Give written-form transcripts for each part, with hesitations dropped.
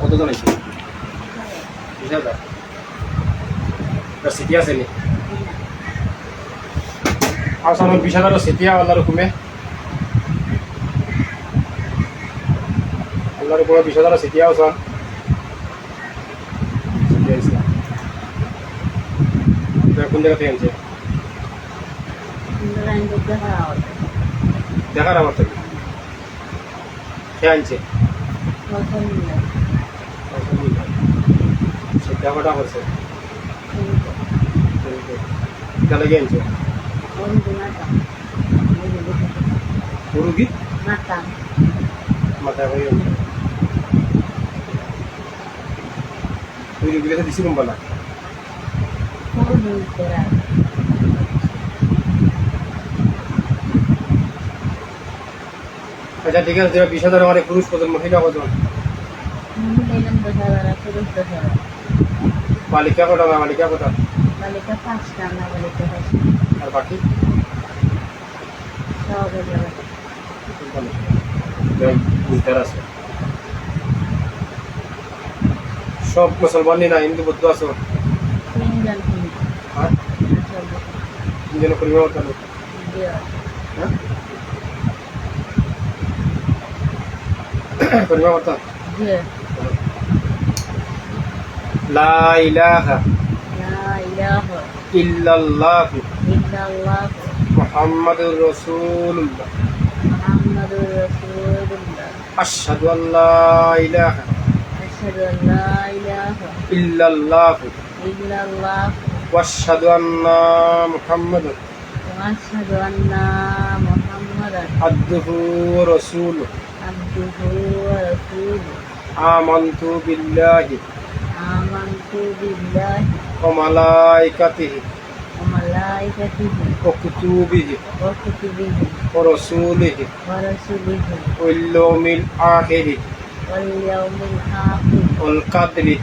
কতজন আছে? 20,000 সিটি আছে নি? আচ্ছা, 20,000 সিটি আল্লাহর হুকুমে, আল্লাহর উপরে 20,000 সিটি আছে। কোন জায়গা থেকে আনছে? দেখার আমার থেকে কে আনছে? দেখাটা করছে লেগে আনছে মুরগি মাথায় হয়ে আনছে। তুই রুগীকে দিছিলাম বলা। আচ্ছা ঠিক আছে, 20,000 আমার পুরুষ কজন, মহিলা কজন? বালিকা কটা? না বালিকা কটা? আর বাকি আছে সব মুসলমানই না, হিন্দু বৌদ্ধ আছে? তিনজন পরিবার কেন? পরিবার কথা লা ইলাহা ইল্লাল্লাহু মুহাম্মাদুর রাসূলুল্লাহ আশহাদু আল্লা ইলাহা ইল্লাল্লাহু ওয়া আশহাদু আন্না মুহাম্মাদান আবদুহু ওয়া রাসূলুহু আমানতু বিল্লাহি ওয়া মালাইকাতিহি ওয়া কুতুবিহি ওয়া রাসূলিহি ওয়াল ইয়াউমিল আখিরি ওয়াল কাদরি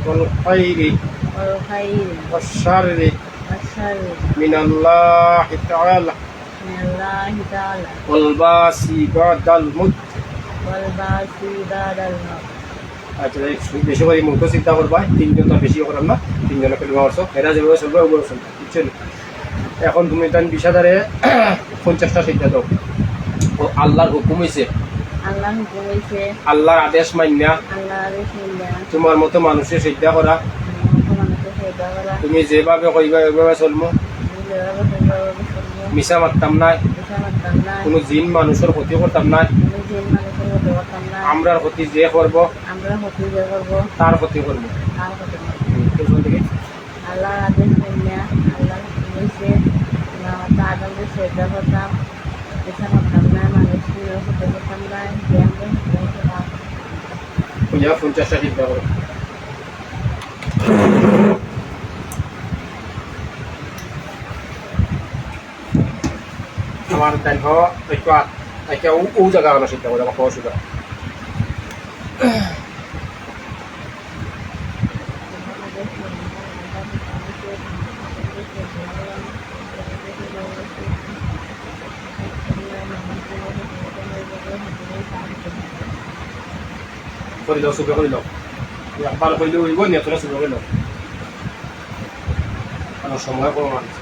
ওয়াল খাইরি ওয়াশ শাররি মিনাল্লাহি তাআলা ওয়াল বাসি বাদাল মুত। আচ্ছা, বেশি করে মুখ চিন্তা করবা, তিনজন তো বেশি করার না, তিনজনে ফেলবা করছো, এরা যেভাবে চলবে ওগুলো চলবে, বুঝছেন? এখন তুমি তাই 20,000-এ 50টা সিদ্ধা দাও। ও আল্লাহর হুকুম হয়েছে, আল্লাহর আদেশ মান্যা তোমার মতো মানুষের সিদ্ধা করা, তুমি যেভাবে কইবা ওইভাবে চলবো, মিশা মারতাম নাই, কোনো জিন মানুষের ক্ষতি করতাম নাই, আমরার ক্ষতি যে করব তার ক্ষতি করব। আল্লাহর আদেশ মান্য, আল্লাহর হুকুম হইছে, আদমকে শ্রদ্ধা করতাম, মিশা মারতাম না, মানুষের ক্ষতি করতাম না, যে আমরা 50টা সিদ্ধা করো। আমার দেন একটা ও জায়গা আনা চিন্তা করে আমার খাওয়া সুবিধা। করে দাও, সুবিধা করে দাও, একবার হইলে হইব, নিয়ে তোরা সুবিধা করে দাও, আমার সময় কম আছে।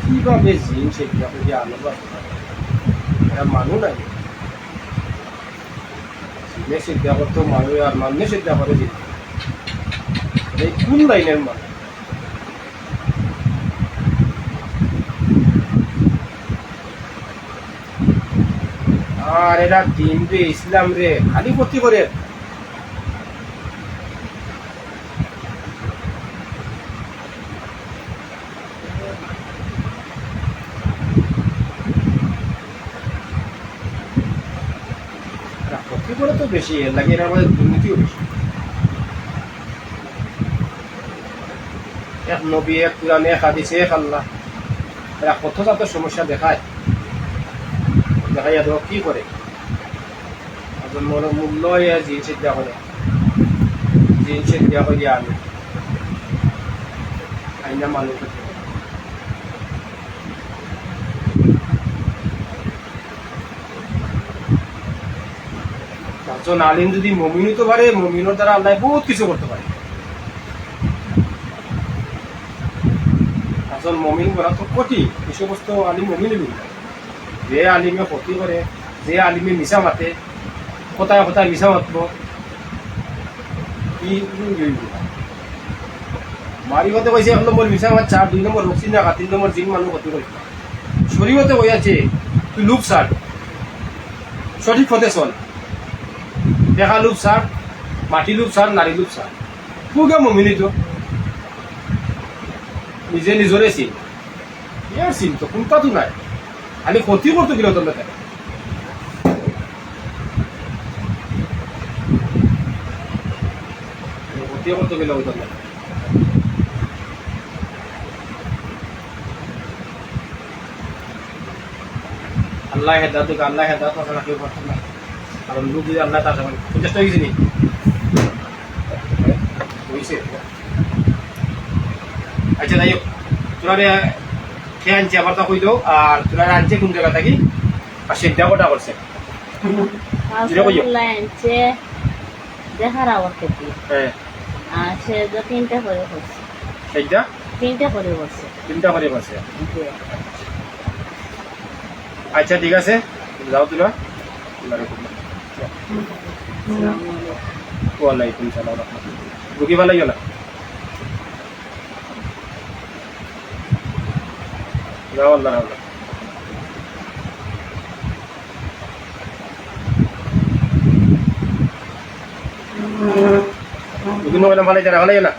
কিভাবে জিন সেটা যদি আনন্দ এরা মানুষ নাই, জিনে সিদ্ধা করতো মানুষ আর মানুষ সিদ্ধা করে জিন, এই কোন লাইনের মানুষ? আর এরা দিন রে ইসলাম রে খালি ক্ষতি করে। ক্ষতি করে তো বেশি, এর লাগে এরা আমাদের দুর্নীতিও বেশি। এক নবী, এক কোরআন, এক হাদিস, এক আল্লাহ, এরা কত জাত সমস্যা দেখায়, দেখাইয়া তো কি করে মূল্য জিনিসের দেওয়া করে, জিনিসের দেওয়া করিয়া আমি আইনা মানুষ একজন আলিম যদি মমিন হতে পারে, মমিনের দ্বারা আল্লাহ বহুত কিছু করতে পারে। একজন মমিন করা তো কঠিন, এই সমস্ত আলিম মমিন যে আলিমে ক্ষতি করে, যে আলিমে মিশা মাতে, কোথায় কোথায় মিশা মাতব, কি মারি হতে কইছে 1 নম্বর মিশা মাত, 4 2 নম্বর রক্সিন রাখা, 3 নম্বর জিন মানুষ ক্ষতি করে। শরীয়তে কই আছে তুই লুপ সার, সঠিক পথে চল, দেখা লুপ সার, মাটি লুপ সার, নারী লুপ সার, পুগা মমিনি তো নিজে নিজরে চিন, ইয়ার চিন তো কোনটা তো নাই, খালি ক্ষতি করতে গেলে তোর তাকে ক্ষতি করতে গেলে ওই তোর আল্লাহ হেদাত, আল্লাহ হেদাত না কেউ করতে না, কারণ লোক যদি আল্লাহ তার সামনে চেষ্টা হয়েছে নি হয়েছে। আচ্ছা যাই হোক, তোরা খেয়ে আনছে আবার তা কই দাও, আর তোরা আনছে কোন জায়গা থাকি আর সেটা কটা করছে আনছে দেখার আবার থেকে, হ্যাঁ আর সে যে 3টা করে করছে, সেইটা 3টা করে করছে। 3টা করে করছে। আচ্ছা ঠিক আছে, যাও তোরা। ওয়ালাইকুম সালাম রাহমাতুল্লাহ। রুগী ভালো না? যাও, আল্লাহ আল্লাহ। রুগী ভালো না?